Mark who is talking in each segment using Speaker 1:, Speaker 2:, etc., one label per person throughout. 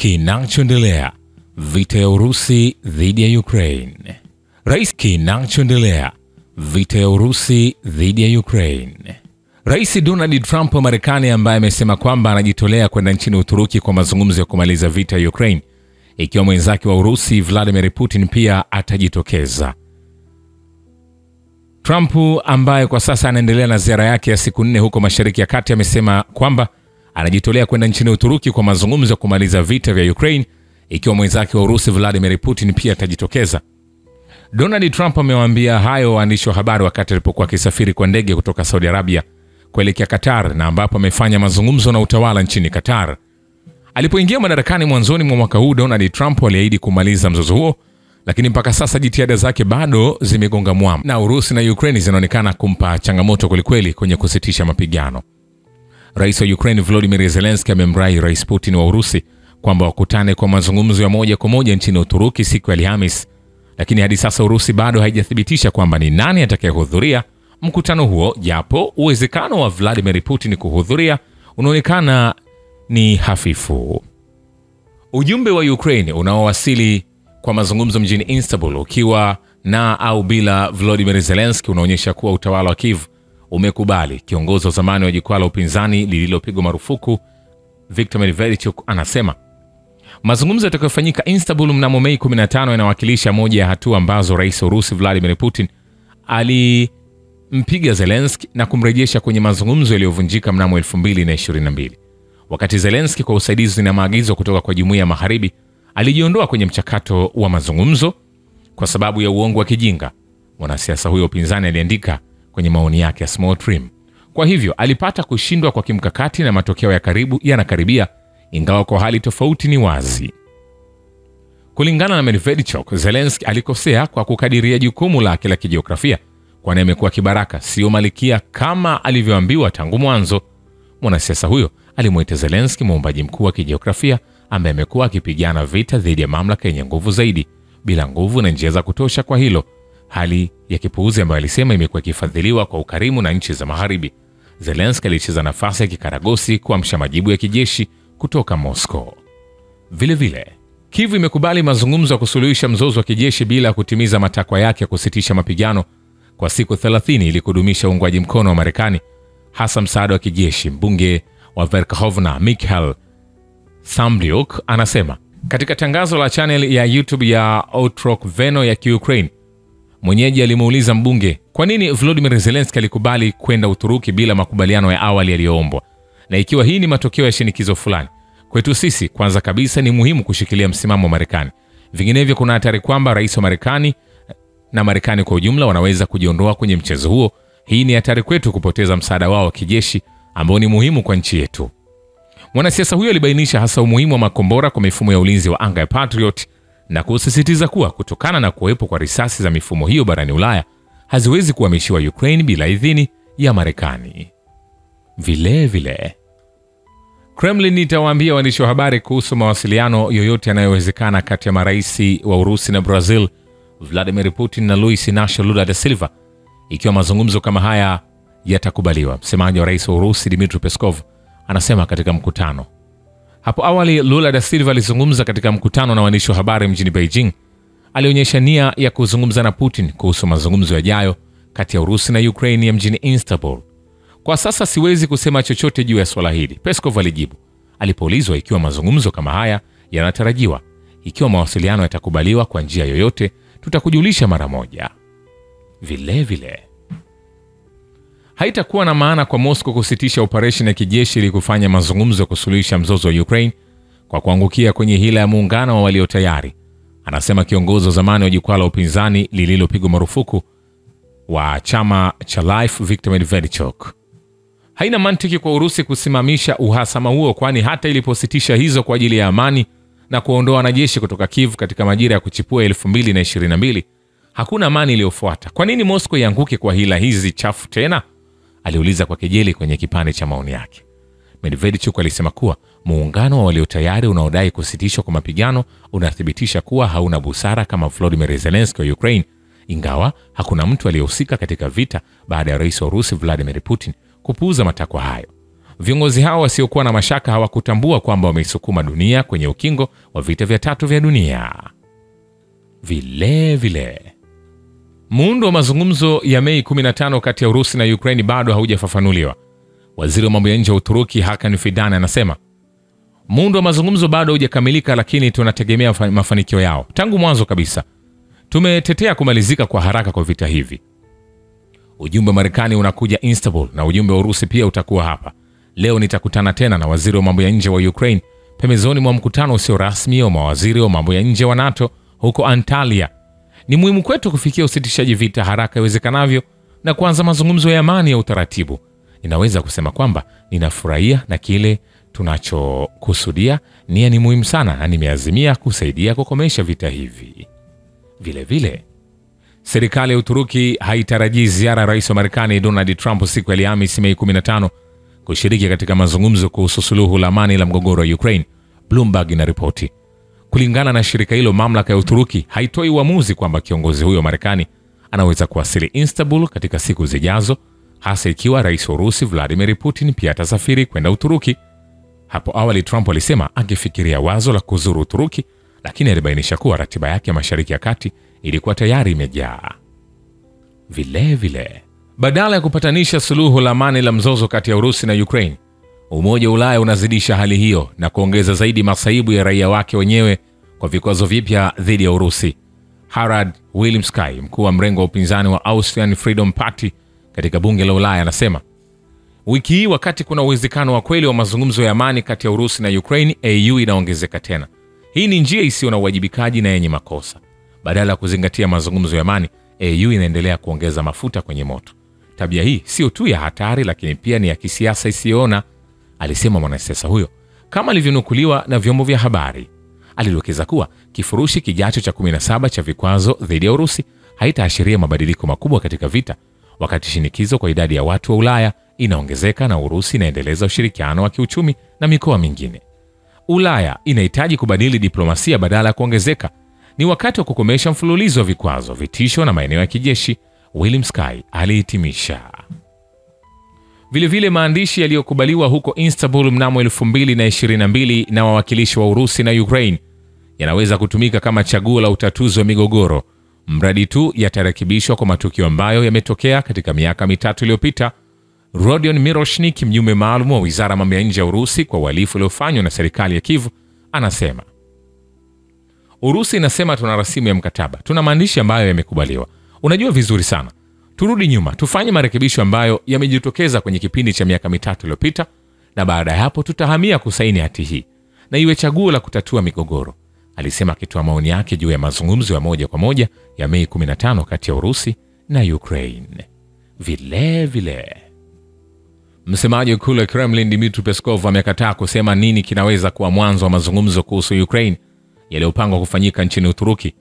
Speaker 1: Kinachoendelea: vita ya Urusi dhidi ya Ukraine. Kinachoendelea: vita ya Urusi dhidi ya Ukraine. Rais Donald Trump wa Marekani, ambaye amesema kwamba anajitolea kwenda nchini Uturuki kwa mazungumzo ya kumaliza vita ya Ukraine, ikiwa mwenzake wa Urusi Vladimir Putin pia atajitokeza. Trump, ambaye kwa sasa anaendelea na ziara yake ya siku 4 huko Mashariki ya Kati, amesema kwamba anajitolea kwenda nchini Uturuki kwa mazungumzo ya kumaliza vita vya Ukraine, ikiwa mwenzake wa Urusi Vladimir Putin pia atajitokeza. Donald Trump amewaambia hayo waandishi wa habari wakati alipokuwa akisafiri kwa ndege kutoka Saudi Arabia kuelekea Qatar, na ambapo amefanya mazungumzo na utawala nchini Qatar. Alipoingia madarakani mwanzoni mwa mwaka huu, Donald Trump aliahidi kumaliza mzozo huo, lakini mpaka sasa jitihada zake bado zimegonga mwamba, na Urusi na Ukraine zinaonekana kumpa changamoto kwelikweli kwenye kusitisha mapigano. Rais wa Ukraine Volodymyr Zelensky amemrai Rais Putin wa Urusi kwamba wakutane kwa mazungumzo ya moja kwa moja nchini Uturuki siku ya Alhamisi, lakini hadi sasa Urusi bado haijathibitisha kwamba ni nani atakayehudhuria mkutano huo, japo uwezekano wa Vladimir Putin kuhudhuria unaonekana ni hafifu. Ujumbe wa Ukraine unaowasili kwa mazungumzo mjini Istanbul ukiwa na au bila Volodymyr Zelensky unaonyesha kuwa utawala wa Kiev umekubali. Kiongozi wa zamani wa jukwaa la upinzani lililopigwa marufuku Viktor Medvedchuk anasema mazungumzo yatakayofanyika Istanbul mnamo Mei 15 yanawakilisha moja ya hatua ambazo Rais wa Urusi Vladimir Putin alimpiga Zelensky na kumrejesha kwenye mazungumzo yaliyovunjika mnamo 2022. Wakati Zelensky kwa usaidizi na maagizo kutoka kwa Jumuiya ya Magharibi alijiondoa kwenye mchakato wa mazungumzo kwa sababu ya uongo wa kijinga, mwanasiasa huyo upinzani aliandika kwenye maoni yake ya Small Trim. Kwa hivyo alipata kushindwa kwa kimkakati na matokeo ya karibu yanakaribia, ingawa kwa hali tofauti ni wazi. Kulingana na Medvedchuk, Zelensky alikosea kwa kukadiria jukumu lake la kijiografia, kwani amekuwa kibaraka, sio malikia kama alivyoambiwa tangu mwanzo. Mwanasiasa huyo alimuita Zelensky muumbaji mkuu wa kijiografia ambaye amekuwa akipigana vita dhidi ya mamlaka yenye nguvu zaidi bila nguvu na njia za kutosha kwa hilo, hali ya kipuuzi ambayo alisema imekuwa ikifadhiliwa kwa ukarimu na nchi za Magharibi. Zelensky alicheza nafasi ya kikaragosi kuamsha majibu ya kijeshi kutoka Moscow. Vile Kiev imekubali mazungumzo ya kusuluhisha mzozo wa kijeshi bila kutimiza matakwa yake ya kusitisha mapigano kwa siku 30 ili kudumisha uungwaji mkono wa Marekani, hasa msaada wa kijeshi. Mbunge wa Verkhovna Mikhail Sambliuk anasema katika tangazo la channel ya YouTube ya Otrok Veno ya Ukraine. Mwenyeji alimuuliza mbunge kwa nini Volodymyr Zelensky alikubali kwenda Uturuki bila makubaliano ya awali yaliyoombwa, na ikiwa hii ni matokeo ya shinikizo fulani. Kwetu sisi, kwanza kabisa ni muhimu kushikilia msimamo wa Marekani. Vinginevyo kuna hatari kwamba rais wa Marekani na Marekani kwa ujumla wanaweza kujiondoa kwenye mchezo huo. Hii ni hatari kwetu kupoteza msaada wao wa kijeshi ambao ni muhimu kwa nchi yetu. Mwanasiasa huyo alibainisha hasa umuhimu wa makombora kwa mifumo ya ulinzi wa anga ya Patriot na kusisitiza kuwa kutokana na kuwepo kwa risasi za mifumo hiyo barani Ulaya haziwezi kuhamishiwa Ukraine bila idhini ya Marekani. Vile Kremlin itawaambia waandishi wa habari kuhusu mawasiliano yoyote yanayowezekana kati ya marais wa Urusi na Brazil Vladimir Putin na Luis Inacio Lula da Silva ikiwa mazungumzo kama haya yatakubaliwa. Msemaji wa rais wa Urusi Dmitry Peskov anasema katika mkutano. Hapo awali Lula da Silva alizungumza katika mkutano na waandishi wa habari mjini Beijing. Alionyesha nia ya kuzungumza na Putin kuhusu mazungumzo yajayo kati ya Urusi na Ukraine ya mjini Istanbul. Kwa sasa siwezi kusema chochote juu ya swala hili, Peskov alijibu. Alipoulizwa ikiwa mazungumzo kama haya yanatarajiwa, ikiwa mawasiliano yatakubaliwa kwa njia yoyote, tutakujulisha mara moja. Vile haitakuwa na maana kwa Moscow kusitisha operation ya kijeshi ili kufanya mazungumzo ya kusuluhisha mzozo wa Ukraine kwa kuangukia kwenye hila ya muungano wa walio tayari, anasema kiongozi wa zamani wa jukwaa la upinzani lililopigwa marufuku wa chama cha Life Viktor Medvedchuk. Haina mantiki kwa Urusi kusimamisha uhasama huo, kwani hata ilipositisha hizo kwa ajili ya amani na kuondoa wanajeshi kutoka Kiev katika majira ya kuchipua 2022, hakuna amani iliyofuata. Kwa nini Moscow ianguke kwa hila hizi chafu tena? Aliuliza kwa kejeli kwenye kipande cha maoni yake. Medvedchuk alisema kuwa muungano wa walio tayari unaodai kusitishwa kwa mapigano unathibitisha kuwa hauna busara kama Volodymyr Zelensky wa Ukraine, ingawa hakuna mtu aliyehusika katika vita baada ya rais wa Urusi Vladimir Putin kupuuza matakwa hayo. Viongozi hao wasiokuwa na mashaka hawakutambua kwamba wameisukuma dunia kwenye ukingo wa vita vya 3 vya dunia. Vile muundo wa mazungumzo ya Mei 15 kati ya Urusi na Ukraine bado haujafafanuliwa. Waziri wa mambo ya nje wa Uturuki Hakan Fidan anasema, muundo wa mazungumzo bado haujakamilika, lakini tunategemea mafanikio yao. Tangu mwanzo kabisa tumetetea kumalizika kwa haraka kwa vita hivi. Ujumbe wa Marekani unakuja Istanbul na ujumbe wa Urusi pia utakuwa hapa. Leo nitakutana tena na waziri wa mambo ya nje wa Ukraine pembezoni mwa mkutano usio rasmi wa mawaziri wa mambo ya nje wa NATO huko Antalya. Ni muhimu kwetu kufikia usitishaji vita haraka iwezekanavyo na kuanza mazungumzo ya amani ya utaratibu. Ninaweza kusema kwamba ninafurahia na kile tunachokusudia. Nia ni muhimu sana na nimeazimia kusaidia kukomesha vita hivi. Vile serikali ya Uturuki haitarajii ziara ya rais wa Marekani Donald Trump siku ya Alhamisi Mei 15 kushiriki katika mazungumzo kuhusu suluhu la amani la mgogoro wa Ukraine, Bloomberg inaripoti. Kulingana na shirika hilo, mamlaka ya Uturuki haitoi uamuzi kwamba kiongozi huyo wa Marekani anaweza kuwasili Istanbul katika siku zijazo, hasa ikiwa rais wa Urusi Vladimir Putin pia atasafiri kwenda Uturuki. Hapo awali Trump alisema angefikiria wazo la kuzuru Uturuki, lakini alibainisha kuwa ratiba yake ya Mashariki ya Kati ilikuwa tayari imejaa. Vile badala ya kupatanisha suluhu la amani la mzozo kati ya Urusi na Ukraine, Umoja wa Ulaya unazidisha hali hiyo na kuongeza zaidi masaibu ya raia wake wenyewe kwa vikwazo vipya dhidi ya Urusi. Harald Wilhelmsky, mkuu wa mrengo wa upinzani wa Austrian Freedom Party katika bunge la Ulaya, anasema, wiki hii wakati kuna uwezekano wa kweli wa mazungumzo ya amani kati ya Urusi na Ukraine, EU inaongezeka tena. Hii ni njia isiyo na uwajibikaji na yenye makosa. Badala ya kuzingatia mazungumzo ya amani, EU inaendelea kuongeza mafuta kwenye moto. Tabia hii sio tu ya hatari, lakini pia ni ya kisiasa isiyoona, alisema mwanasiasa huyo. Kama alivyonukuliwa na vyombo vya habari, alidokeza kuwa kifurushi kijacho cha 17 cha vikwazo dhidi ya Urusi haitaashiria mabadiliko makubwa katika vita, wakati shinikizo kwa idadi ya watu wa Ulaya inaongezeka na Urusi inaendeleza ushirikiano wa kiuchumi na mikoa mingine. Ulaya inahitaji kubadili diplomasia badala ya kuongezeka. Ni wakati wa kukomesha mfululizo wa vikwazo, vitisho na maeneo ya kijeshi, Wilhelmsky alihitimisha. Vile maandishi yaliyokubaliwa huko Istanbul mnamo 2022 na wawakilishi wa Urusi na Ukraine yanaweza kutumika kama chaguo la utatuzi wa migogoro, mradi tu yatarekebishwa kwa matukio ambayo yametokea katika miaka 3 iliyopita. Rodion Miroshnik, mjumbe maalum wa Wizara ya Mambo ya Nje ya Urusi kwa uhalifu uliofanywa na serikali ya Kiev, anasema, Urusi inasema tuna rasimu ya mkataba, tuna maandishi ambayo yamekubaliwa. Unajua vizuri sana. Turudi nyuma, tufanye marekebisho ambayo yamejitokeza kwenye kipindi cha miaka 3 iliyopita, na baada ya hapo tutahamia kusaini hati hii na iwe chaguo la kutatua migogoro, alisema akitoa maoni yake juu ya mazungumzo ya moja kwa moja ya Mei 15 kati ya Urusi na Ukraine. Vile msemaji wa ikulu ya Kremlin Dmitry Peskov amekataa kusema nini kinaweza kuwa mwanzo wa mazungumzo kuhusu Ukraine yaliyopangwa kufanyika nchini Uturuki.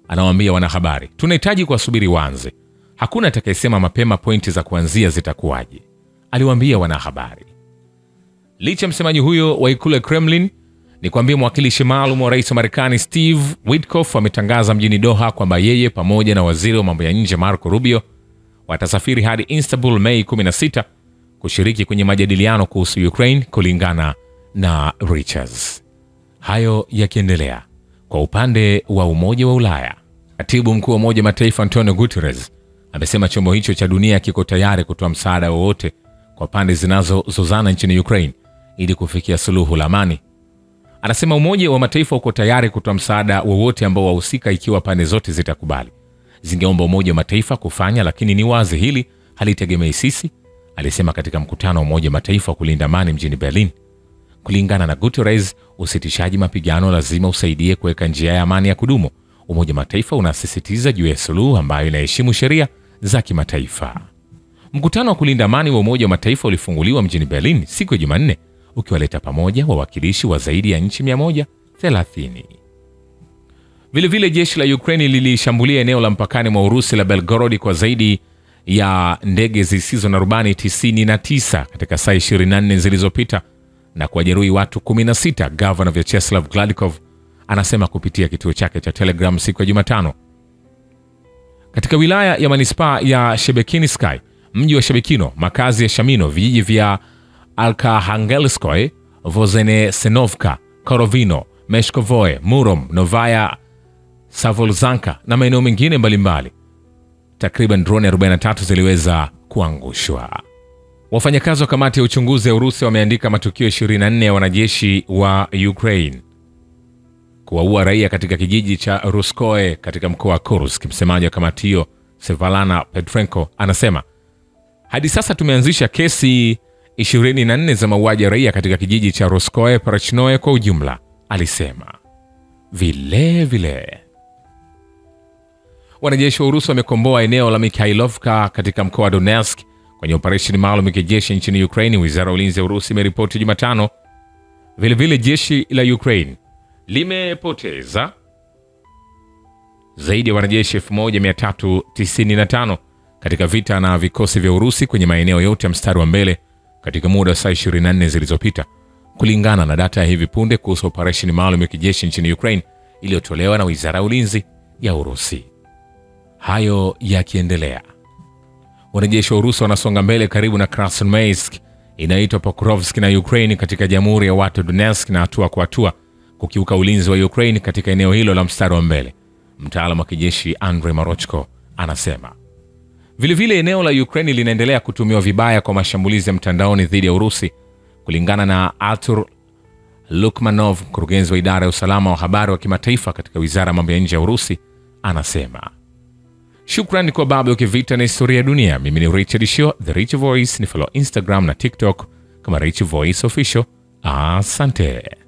Speaker 1: Anawaambia wanahabari, tunahitaji kuwasubiri waanze. Hakuna atakayesema mapema pointi za kuanzia zitakuwaje, aliwaambia wanahabari. Licha msemaji huyo wa ikulu ya Kremlin ni kwambia mwakilishi maalum wa rais wa Marekani Steve Witkoff ametangaza mjini Doha kwamba yeye pamoja na waziri wa mambo ya nje Marco Rubio watasafiri hadi Istanbul Mei 16 kushiriki kwenye majadiliano kuhusu Ukraine, kulingana na Reuters. Hayo yakiendelea, kwa upande wa Umoja wa Ulaya, katibu mkuu wa Umoja wa Mataifa Antonio Guterres amesema chombo hicho cha dunia kiko tayari kutoa msaada wowote kwa pande zinazozozana nchini Ukraine ili kufikia suluhu la amani. Anasema Umoja wa Mataifa uko tayari kutoa msaada wowote ambao wahusika, ikiwa pande zote zitakubali, zingeomba Umoja wa Mataifa kufanya, lakini ni wazi hili halitegemei sisi, alisema katika mkutano wa Umoja wa Mataifa kulinda amani mjini Berlin. Kulingana na Guterres, usitishaji mapigano lazima usaidie kuweka njia ya amani ya kudumu. Umoja wa Mataifa unasisitiza juu ya suluhu ambayo inaheshimu sheria za kimataifa. Mkutano wa kulinda amani wa Umoja wa Mataifa ulifunguliwa mjini Berlin siku ya Jumanne, ukiwaleta pamoja wawakilishi wa zaidi ya nchi 130. Vile jeshi la Ukraine lilishambulia eneo la mpakani mwa Urusi la Belgorod kwa zaidi ya ndege zisizo na rubani 99 katika saa 24 zilizopita na kuwajeruhi watu 16, Gavana Vyacheslav Gladkov anasema kupitia kituo chake cha Telegram siku ya Jumatano. Katika wilaya ya manispaa ya Shebekinskyi, mji wa Shebekino, makazi ya Shamino, vijiji vya Arkhangelskoye, Vozenesenovka, Korovino, Meshkovoye, Murom, Novaya Savolzanka na maeneo mengine mbalimbali. Takriban drone 43 ziliweza kuangushwa. Wafanyakazi wa kamati ya uchunguzi ya Urusi wameandika matukio 24 ya wanajeshi wa Ukraine kuwaua raia katika kijiji cha Ruskoe katika mkoa wa Kursk. Msemaji wa kamati hiyo, Svetlana Petrenko, anasema hadi sasa tumeanzisha kesi 24 za mauaji ya raia katika kijiji cha Ruskoe Parachnoe kwa ujumla, alisema. Vile wanajeshi wa Urusi wamekomboa eneo la Mikhailovka katika mkoa wa Donetsk kwenye operesheni maalum ya kijeshi nchini Ukraine, wizara ya ulinzi ya Urusi imeripoti Jumatano. Vile jeshi la Ukraine limepoteza zaidi ya wanajeshi 1395 katika vita na vikosi vya Urusi kwenye maeneo yote ya mstari wa mbele katika muda wa saa 24 zilizopita, kulingana na data ya hivi punde kuhusu operesheni maalum ya kijeshi nchini Ukraine iliyotolewa na wizara ya ulinzi ya Urusi. Hayo yakiendelea, wanajeshi wa Urusi wanasonga mbele karibu na Krasnoyarsk inayoitwa Pokrovsk na Ukraine katika Jamhuri ya Watu Donetsk, na hatua kwa hatua kukiuka ulinzi wa Ukraine katika eneo hilo la mstari wa mbele. Mtaalamu wa kijeshi Andrei Marochko anasema. Vile eneo la Ukraine linaendelea kutumiwa vibaya kwa mashambulizi ya mtandaoni dhidi ya Urusi, kulingana na Artur Lukmanov, mkurugenzi wa idara ya usalama wa habari wa kimataifa katika wizara ya mambo ya nje ya Urusi, anasema. Shukrani kwa Babu ya Kivita na Historia ya Dunia. Mimi ni Richard Shaw, The Rich Voice. Ni follow Instagram na TikTok kama Rich Voice Official. Asante.